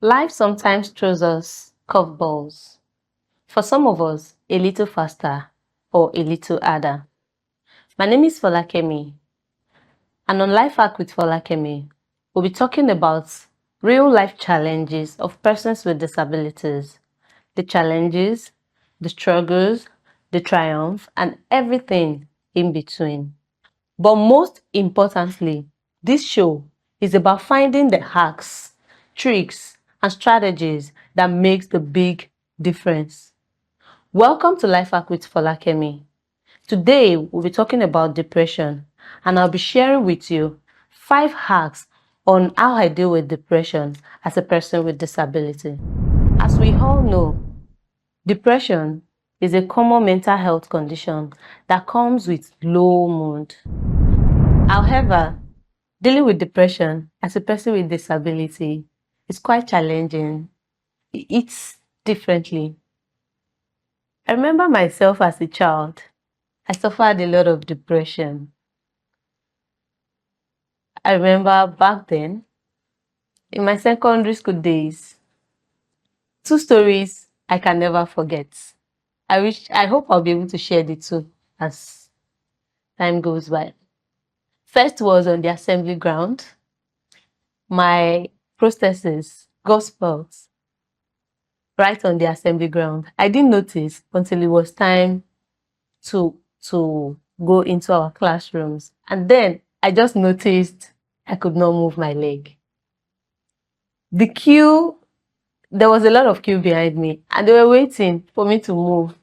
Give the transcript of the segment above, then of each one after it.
Life sometimes throws us curveballs. For some of us, a little faster or a little harder. My name is Folakemi, and on Life Hack with Folakemi, we'll be talking about real life challenges of persons with disabilities, the challenges, the struggles, the triumph, and everything in between. But most importantly, this show is about finding the hacks, tricks, and strategies that makes the big difference. Welcome to Life Hack with Folakemi. Today, we'll be talking about depression, and I'll be sharing with you 5 hacks on how I deal with depression as a person with disability. As we all know, depression is a common mental health condition that comes with low mood. However, dealing with depression as a person with disability is quite challenging. It's differently. I remember myself as a child. I suffered a lot of depression. I remember back then, in my secondary school days, 2 stories I can never forget. I hope I'll be able to share the 2 as time goes by. First was on the assembly ground. My prosthesis got spoiled right on the assembly ground. I didn't notice until it was time to go into our classrooms. And then I just noticed I could not move my leg. The queue, there was a lot of queue behind me and they were waiting for me to move.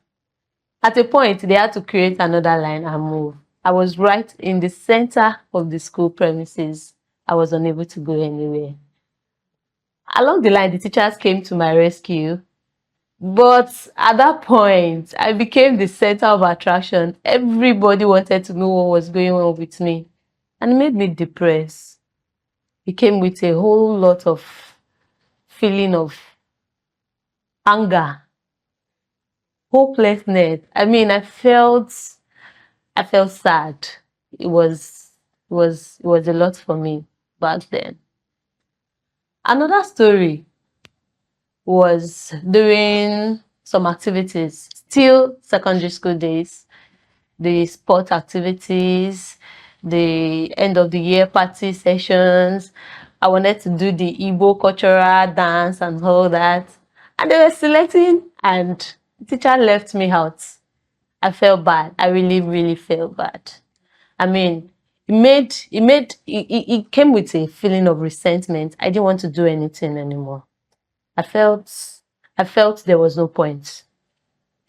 At a point, they had to create another line and move. I was right in the center of the school premises. I was unable to go anywhere. Along the line, the teachers came to my rescue. But at that point, I became the center of attraction. Everybody wanted to know what was going on with me. And it made me depressed. It came with a whole lot of feeling of anger, hopelessness. I felt sad. It was a lot for me back then. Another story was during some activities, still secondary school days, the sport activities, the end of the year party sessions. I wanted to do the Igbo cultural dance and all that. And they were selecting and the teacher left me out. I felt bad. I really, really felt bad. It came with a feeling of resentment. I didn't want to do anything anymore. I felt there was no point.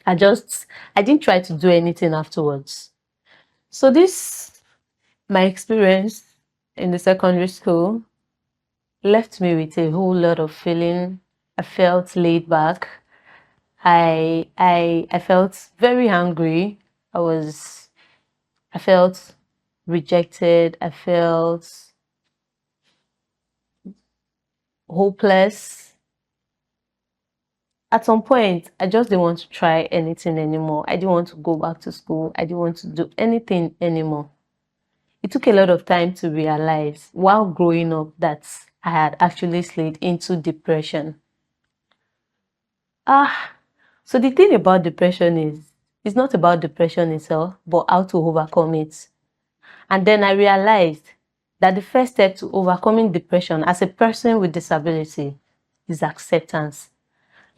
I didn't try to do anything afterwards. So my experience in the secondary school left me with a whole lot of feeling. I felt laid back. I felt very angry. I felt rejected. I felt hopeless. At some point, I just didn't want to try anything anymore. I didn't want to go back to school. I didn't want to do anything anymore. It took a lot of time to realize while growing up that I had actually slid into depression. So the thing about depression is, it's not about depression itself, but how to overcome it. And then I realized that the first step to overcoming depression as a person with disability is acceptance.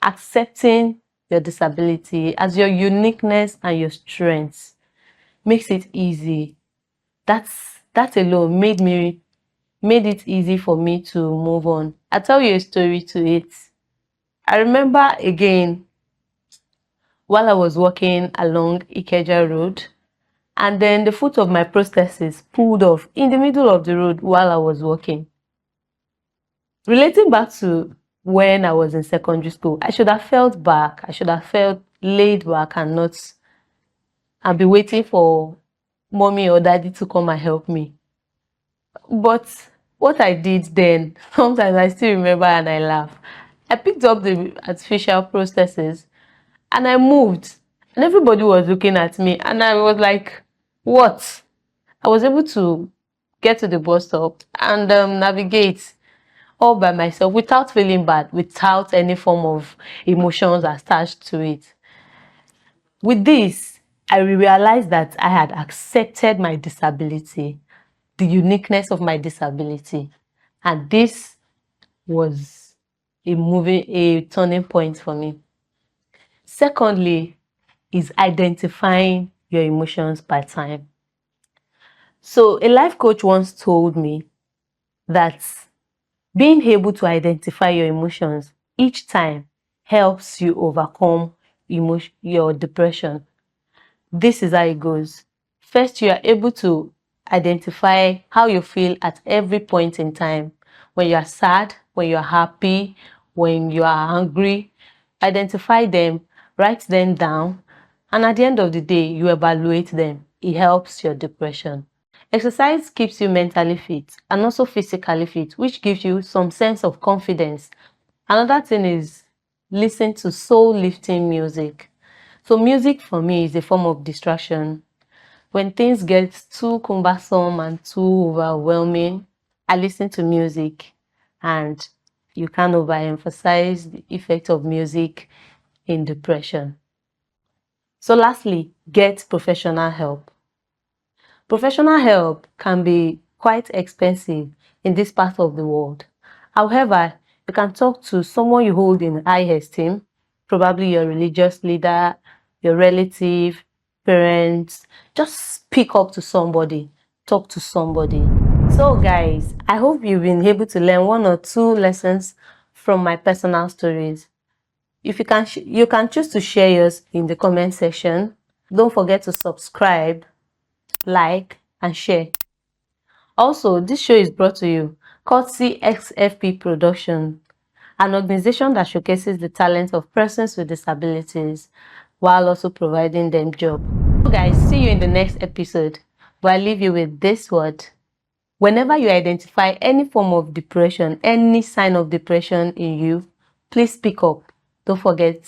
Accepting your disability as your uniqueness and your strengths makes it easy. That alone made it easy for me to move on. I'll tell you a story to it. I remember again while I was walking along Ikeja Road, and then the foot of my prosthesis pulled off in the middle of the road while I was walking. Relating back to when I was in secondary school, I should have felt back. I should have felt laid back and be waiting for mommy or daddy to come and help me. But what I did then, sometimes I still remember and I laugh. I picked up the artificial prosthesis and I moved. And everybody was looking at me and I was like, what? I was able to get to the bus stop and navigate. all by myself without feeling bad, without any form of emotions attached to it. With this, I realized that I had accepted my disability, the uniqueness of my disability, and this was a turning point for me. Secondly, is identifying your emotions by time. So a life coach once told me that being able to identify your emotions each time helps you overcome your depression. This is how it goes. First, you are able to identify how you feel at every point in time. When you are sad, when you are happy, when you are angry, identify them, write them down, and at the end of the day, you evaluate them. It helps your depression. Exercise keeps you mentally fit and also physically fit, which gives you some sense of confidence. Another thing is listen to soul-lifting music. So music for me is a form of distraction. When things get too cumbersome and too overwhelming, I listen to music, and you can't overemphasize the effect of music in depression. So lastly, get professional help. Professional help can be quite expensive in this part of the world. However, you can talk to someone you hold in high esteem, probably your religious leader, your relative, parents. Just speak up to somebody, talk to somebody. So guys, I hope you've been able to learn one or two lessons from my personal stories. If you can choose to share yours in the comment section. Don't forget to subscribe, like, and share. Also, this show is brought to you courtesy XFP Productions, an organization that showcases the talents of persons with disabilities while also providing them jobs. So guys, see you in the next episode, but I leave you with this word. Whenever you identify any form of depression, any sign of depression in you, please speak up. Don't forget.